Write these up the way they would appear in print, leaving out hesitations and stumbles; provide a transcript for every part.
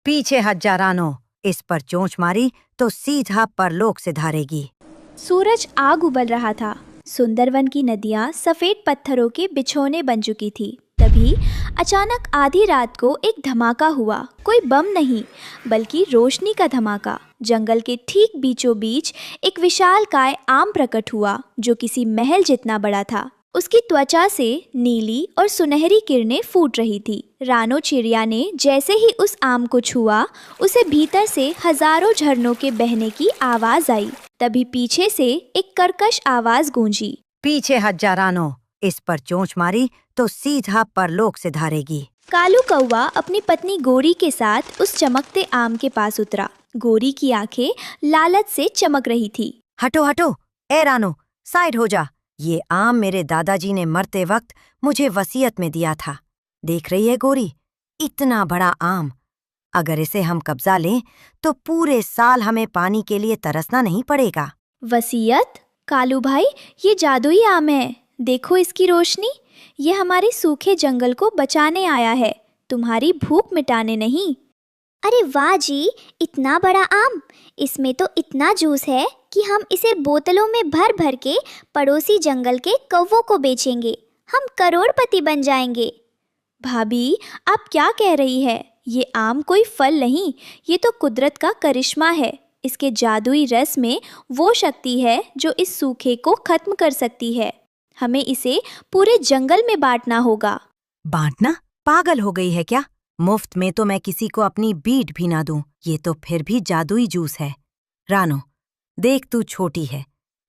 पीछे हट जा रानो, इस पर चोंच मारी तो सीधा परलोक से धारेगी। सूरज आग उबल रहा था। सुंदरवन की नदियां सफेद पत्थरों के बिछौने बन चुकी थी। तभी अचानक आधी रात को एक धमाका हुआ। कोई बम नहीं, बल्कि रोशनी का धमाका। जंगल के ठीक बीचों बीच एक विशालकाय आम प्रकट हुआ, जो किसी महल जितना बड़ा था। उसकी त्वचा से नीली और सुनहरी किरणें फूट रही थी। रानो चिड़िया ने जैसे ही उस आम को छुआ, उसे भीतर से हजारों झरनों के बहने की आवाज आई। तभी पीछे से एक कर्कश आवाज गूंजी। पीछे हट जा रानो, इस पर चोंच मारी तो सीधा परलोक से धारेगी। कालू कौवा अपनी पत्नी गोरी के साथ उस चमकते आम के पास उतरा। गोरी की आंखें लालच से चमक रही थी। हटो हटो, ए रानो, साइड हो जा। ये आम मेरे दादाजी ने मरते वक्त मुझे वसीयत में दिया था। देख रही है गोरी, इतना बड़ा आम। अगर इसे हम कब्जा लें तो पूरे साल हमें पानी के लिए तरसना नहीं पड़ेगा। वसीयत? कालू भाई, ये जादुई आम है। देखो इसकी रोशनी। ये हमारे सूखे जंगल को बचाने आया है, तुम्हारी भूख मिटाने नहीं। अरे वाह जी, इतना बड़ा आम! इसमें तो इतना जूस है कि हम इसे बोतलों में भर भर के पड़ोसी जंगल के कौवों को बेचेंगे। हम करोड़पति बन जाएंगे। भाभी, आप क्या कह रही है? ये आम कोई फल नहीं, ये तो कुदरत का करिश्मा है। इसके जादुई रस में वो शक्ति है जो इस सूखे को खत्म कर सकती है। हमें इसे पूरे जंगल में बांटना होगा। बांटना? पागल हो गई है क्या? मुफ्त में तो मैं किसी को अपनी बीट भी ना दूं। ये तो फिर भी जादुई जूस है। रानो, देख तू छोटी है,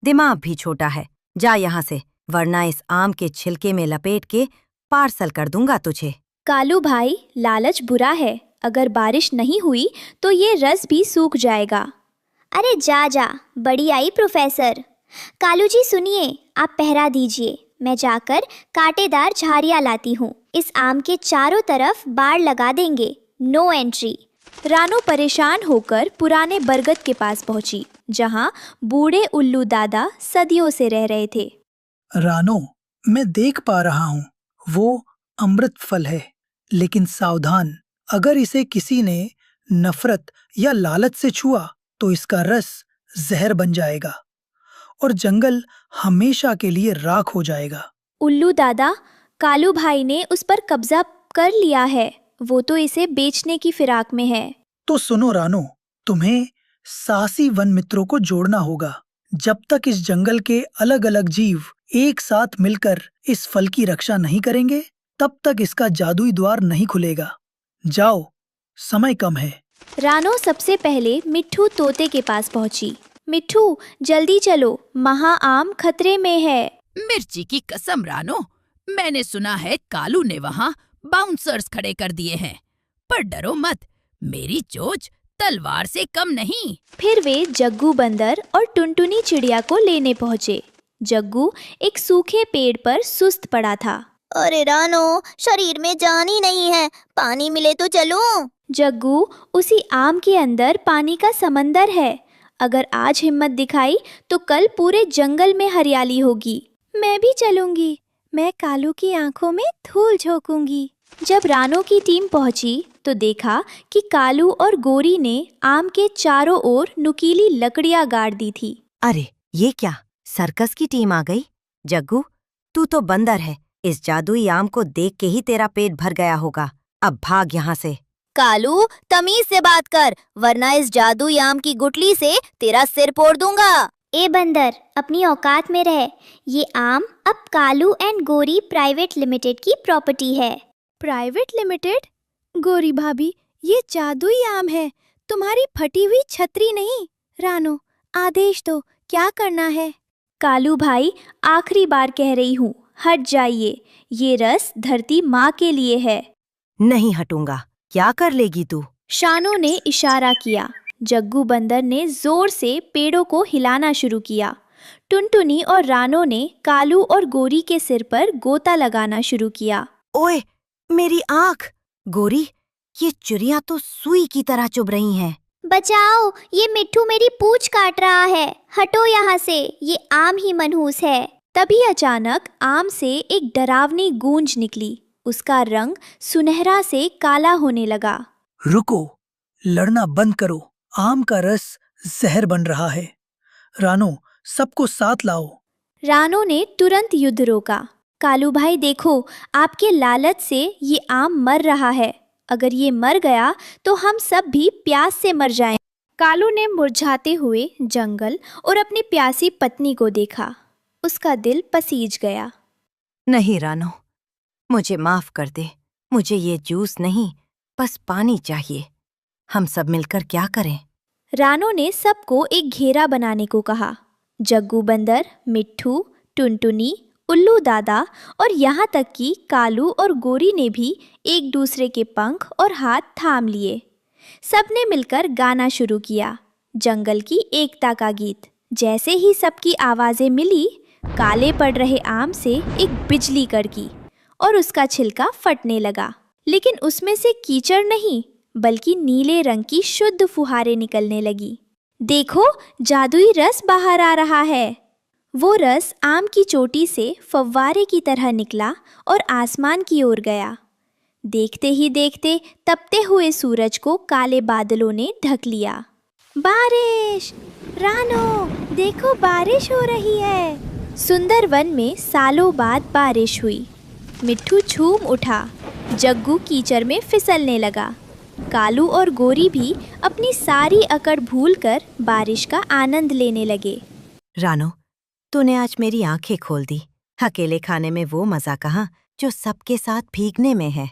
दिमाग भी छोटा है। जा यहाँ से, वरना इस आम के छिलके में लपेट के पार्सल कर दूंगा तुझे। कालू भाई, लालच बुरा है। अगर बारिश नहीं हुई तो ये रस भी सूख जाएगा। अरे जा जा, बड़ी आई प्रोफेसर। कालू जी सुनिए, आप पहरा दीजिए, मैं जाकर कांटेदार झाड़ियाँ लाती हूँ। इस आम के चारों तरफ बाड़ लगा देंगे, नो एंट्री। रानो परेशान होकर पुराने बरगद के पास पहुंची, जहां बूढ़े उल्लू दादा सदियों से रह रहे थे। रानो, मैं देख पा रहा हूँ, वो अमृत फल है, लेकिन सावधान, अगर इसे किसी ने नफरत या लालच से छुआ तो इसका रस जहर बन जाएगा और जंगल हमेशा के लिए राख हो जाएगा। उल्लू दादा, कालू भाई ने उस पर कब्जा कर लिया है। वो तो इसे बेचने की फिराक में है। तो सुनो रानो, तुम्हें साहसी वन मित्रों को जोड़ना होगा। जब तक इस जंगल के अलग अलग जीव एक साथ मिलकर इस फल की रक्षा नहीं करेंगे, तब तक इसका जादुई द्वार नहीं खुलेगा। जाओ, समय कम है। रानो सबसे पहले मिट्ठू तोते के पास पहुंची। मिट्ठू, जल्दी चलो, महाआम खतरे में है। मिर्ची की कसम रानो, मैंने सुना है कालू ने वहाँ बाउंसर्स खड़े कर दिए हैं। पर डरो मत, मेरी चोंच तलवार से कम नहीं। फिर वे जग्गू बंदर और टुनटुनी चिड़िया को लेने पहुंचे। जग्गू एक सूखे पेड़ पर सुस्त पड़ा था। अरे रानो, शरीर में जान ही नहीं है, पानी मिले तो चलो। जग्गू, उसी आम के अंदर पानी का समंदर है। अगर आज हिम्मत दिखाई तो कल पूरे जंगल में हरियाली होगी। मैं भी चलूंगी, मैं कालू की आंखों में धूल झोंकूंगी। जब रानो की टीम पहुंची तो देखा कि कालू और गोरी ने आम के चारों ओर नुकीली लकड़ियां गाड़ दी थी। अरे ये क्या, सर्कस की टीम आ गई? जग्गू, तू तो बंदर है। इस जादुई आम को देख के ही तेरा पेट भर गया होगा। अब भाग यहाँ से। कालू, तमीज से बात कर, वरना इस जादुई आम की गुठली से तेरा सिर फोड़ दूंगा। ए बंदर, अपनी औकात में रह। ये आम अब कालू एंड गोरी प्राइवेट लिमिटेड की प्रॉपर्टी है। Private limited? गोरी भाभी, ये जादुई आम है, तुम्हारी फटी हुई छतरी नहीं। रानो, आदेश दो, क्या करना है? कालू भाई, आखिरी बार कह रही हूँ, हट जाइए। ये रस धरती माँ के लिए है। नहीं हटूंगा। क्या कर लेगी तू? शानो ने इशारा किया। जग्गू बंदर ने जोर से पेड़ों को हिलाना शुरू किया। टुनटुनी और रानो ने कालू और गोरी के सिर पर गोता लगाना शुरू किया। ओए, मेरी आँख! गोरी, ये चिड़िया तो सुई की तरह चुभ रही हैं। बचाओ, ये मिट्ठू मेरी पूंछ काट रहा है। हटो यहाँ से, ये आम ही मनहूस है। तभी अचानक आम से एक डरावनी गूंज निकली। उसका रंग सुनहरा से काला होने लगा। रुको, लड़ना बंद करो, आम का रस जहर बन रहा है। रानो, सबको साथ लाओ। रानो ने तुरंत युद्ध रोका। कालू भाई देखो, आपके लालच से ये आम मर रहा है। अगर ये मर गया तो हम सब भी प्यास से मर जाएं। कालू ने मुरझाते हुए जंगल और अपनी प्यासी पत्नी को देखा। उसका दिल पसीज गया। नहीं रानो, मुझे माफ कर दे। मुझे ये जूस नहीं, बस पानी चाहिए। हम सब मिलकर क्या करें? रानो ने सबको एक घेरा बनाने को कहा। जग्गू बंदर, मिट्ठू, टुनटुनी, उल्लू दादा और यहाँ तक कि कालू और गोरी ने भी एक दूसरे के पंख और हाथ थाम लिए। सबने मिलकर गाना शुरू किया, जंगल की एकता का गीत। जैसे ही सबकी आवाज़ें मिली, काले पड़ रहे आम से एक बिजली कड़की और उसका छिलका फटने लगा। लेकिन उसमें से कीचड़ नहीं, बल्कि नीले रंग की शुद्ध फुहारें निकलने लगी। देखो, जादुई रस बाहर आ रहा है। वो रस आम की चोटी से फव्वारे की तरह निकला और आसमान की ओर गया। देखते ही देखते तपते हुए सूरज को काले बादलों ने ढक लिया। बारिश! रानो, देखो बारिश हो रही है। सुंदरवन में सालों बाद बारिश हुई। मिट्ठू झूम उठा, जग्गू कीचड़ में फिसलने लगा। कालू और गोरी भी अपनी सारी अकड़ भूलकर बारिश का आनंद लेने लगे। रानो, तूने आज मेरी आंखें खोल दी। अकेले खाने में वो मजा कहाँ जो सबके साथ भीगने में है।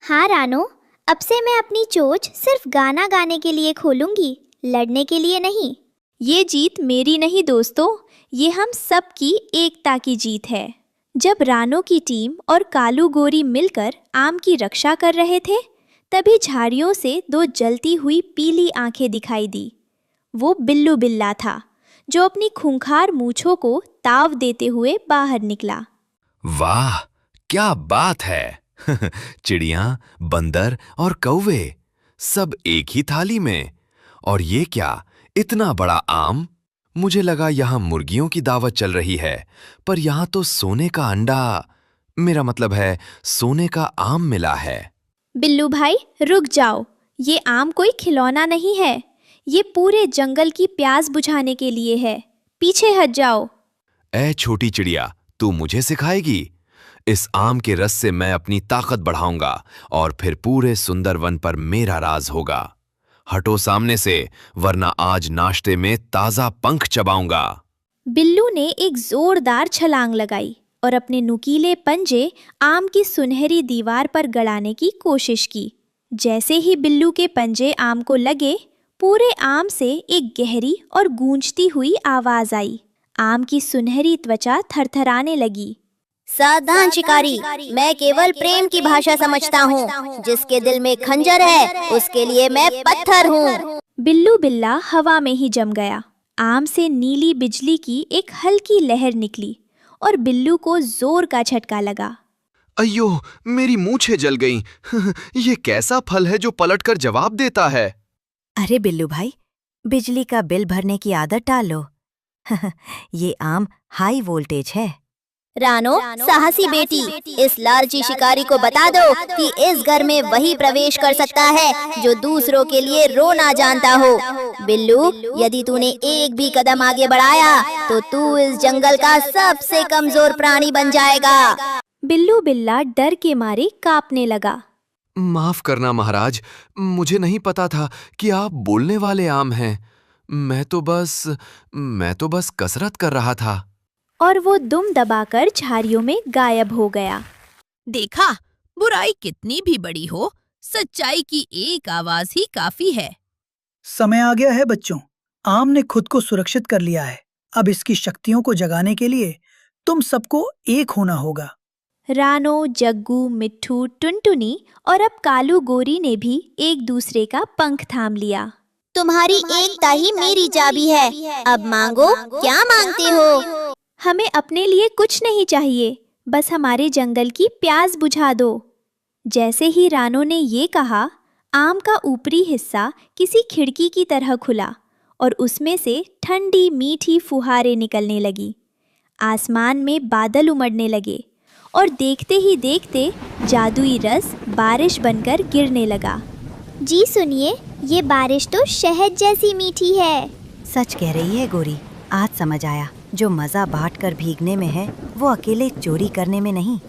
हाँ रानो, अब से मैं अपनी चोंच सिर्फ गाना गाने के लिए खोलूंगी, लड़ने के लिए नहीं। ये जीत मेरी नहीं दोस्तों, ये हम सब की एकता की जीत है। जब रानो की टीम और कालू गोरी मिलकर आम की रक्षा कर रहे थे, तभी झाड़ियों से दो जलती हुई पीली आंखें दिखाई दी। वो बिल्लू बिल्ला था, जो अपनी खूंखार मूंछों को ताव देते हुए बाहर निकला। वाह, क्या बात है! चिड़िया, बंदर और कौवे सब एक ही थाली में। और ये क्या, इतना बड़ा आम! मुझे लगा यहाँ मुर्गियों की दावत चल रही है, पर यहाँ तो सोने का अंडा, मेरा मतलब है सोने का आम मिला है। बिल्लू भाई रुक जाओ, ये आम कोई खिलौना नहीं है। ये पूरे जंगल की प्यास बुझाने के लिए है। पीछे हट जाओ। ऐ छोटी चिड़िया, तू मुझे सिखाएगी? इस आम के रस से मैं अपनी ताकत बढ़ाऊंगा और फिर पूरे सुंदरवन पर मेरा राज होगा। हटो सामने से, वरना आज नाश्ते में ताजा पंख चबाऊंगा। बिल्लू ने एक जोरदार छलांग लगाई और अपने नुकीले पंजे आम की सुनहरी दीवार पर गड़ाने की कोशिश की। जैसे ही बिल्लू के पंजे आम को लगे, पूरे आम से एक गहरी और गूंजती हुई आवाज आई। आम की सुनहरी त्वचा थरथराने लगी। सावधान शिकारी, मैं केवल प्रेम की भाषा समझता हूँ। जिसके दिल में खंजर है, उसके लिए मैं पत्थर हूँ। बिल्लू बिल्ला हवा में ही जम गया। आम से नीली बिजली की एक हल्की लहर निकली और बिल्लू को जोर का झटका लगा। अయ్यो, मेरी मूंछें जल गईं। ये कैसा फल है जो पलटकर जवाब देता है? अरे बिल्लू भाई, बिजली का बिल भरने की आदत डाल लो। ये आम हाई वोल्टेज है। रानो, साहसी बेटी, इस लालची शिकारी को बता दो कि इस घर में वही प्रवेश कर सकता है जो दूसरों के लिए रोना जानता हो। बिल्लू, यदि तूने एक भी कदम आगे बढ़ाया तो तू इस जंगल का सबसे कमजोर प्राणी बन जाएगा। बिल्लू बिल्ला डर के मारे कांपने लगा। माफ करना महाराज, मुझे नहीं पता था कि आप बोलने वाले आम हैं। मैं तो बस कसरत कर रहा था। और वो दुम दबाकर झाड़ियों में गायब हो गया। देखा, बुराई कितनी भी बड़ी हो, सच्चाई की एक आवाज ही काफी है। समय आ गया है बच्चों, आम ने खुद को सुरक्षित कर लिया है। अब इसकी शक्तियों को जगाने के लिए तुम सबको एक होना होगा। रानो, जग्गू, मिट्ठू, टुनटुनी और अब कालू गोरी ने भी एक दूसरे का पंख थाम लिया। तुम्हारी एकता ही मेरी चाबी है। अब मांगो, क्या मांगते हो? हमें अपने लिए कुछ नहीं चाहिए, बस हमारे जंगल की प्यास बुझा दो। जैसे ही रानो ने ये कहा, आम का ऊपरी हिस्सा किसी खिड़की की तरह खुला और उसमें से ठंडी मीठी फुहारें निकलने लगी। आसमान में बादल उमड़ने लगे और देखते ही देखते जादुई रस बारिश बनकर गिरने लगा। जी सुनिए, ये बारिश तो शहद जैसी मीठी है। सच कह रही है गोरी। आज समझ आया, जो मजा बांट कर भीगने में है वो अकेले चोरी करने में नहीं।